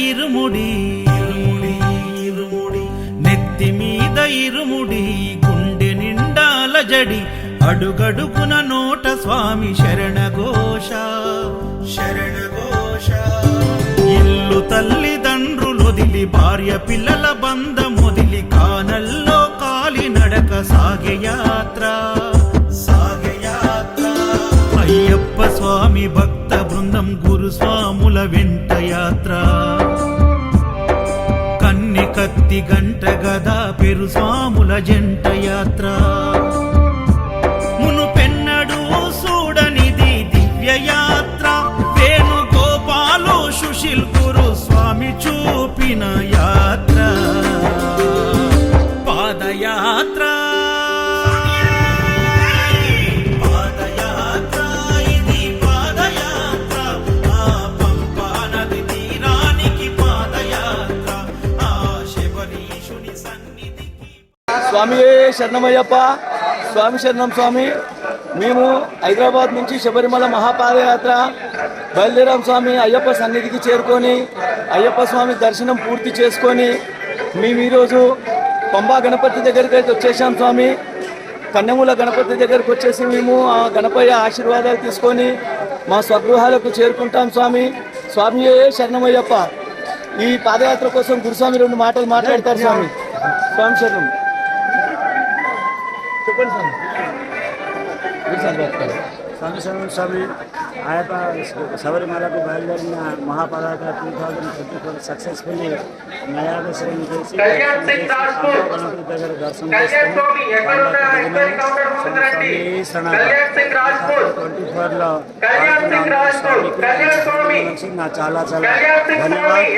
ఇరుముడి ఇరుముడి ఇరుముడి నెత్తి మీద ఇరుముడి గుండె నిండాల జడి అడుగడుగున నోట స్వామి శరణఘోష శరణఘోష ఇల్లు తల్లిదండ్రులొదిలి భార్య పిల్లల బంధమొదిలి కానల్లో కాలి నడక సాగే యాత్ర అయ్యప్ప స్వామి భక్త బృందం గురుస్వాముల వెంట యాత్ర కన్ని కత్తి గంట గదా పెరు స్వాముల జంట యాత్ర మునుపెన్నడు చూడనిది దివ్య యాత్ర వేణుగోపాలు సుశీల్ గురు స్వామి చూపిన యాత్ర పాదయాత్ర స్వామి శరణమయ్యప్ప స్వామి శరణం స్వామి. మేము హైదరాబాద్ నుంచి శబరిమల మహాపాదయాత్ర బయలుదేరాం స్వామి. అయ్యప్ప సన్నిధికి చేరుకొని అయ్యప్ప స్వామి దర్శనం పూర్తి చేసుకొని మేము ఈరోజు పంబా గణపతి దగ్గరికి అయితే వచ్చేసాం స్వామి. కన్నెమూల గణపతి దగ్గరికి వచ్చేసి మేము ఆ గణపయ్య ఆశీర్వాదాలు తీసుకొని మా స్వగృహాలకు చేరుకుంటాం స్వామి. స్వామి శరణమయ్యప్ప. ఈ పాదయాత్ర కోసం గురుస్వామి 2 మాటలు మాట్లాడతారు స్వామి. స్వామి శరణం చెప్పండి స్వామి. స్వామి శరణం స్వామి. ఆయప్ప శబరిమలకు బయలుదేరిన మహాపాదయాత్ర 2024 సక్సెస్ఫుల్లీ నయాదర్శనం చేసి గణపతి దగ్గర దర్శనం చేసుకుని 24లో నా చాలా ధన్యవాదాలు.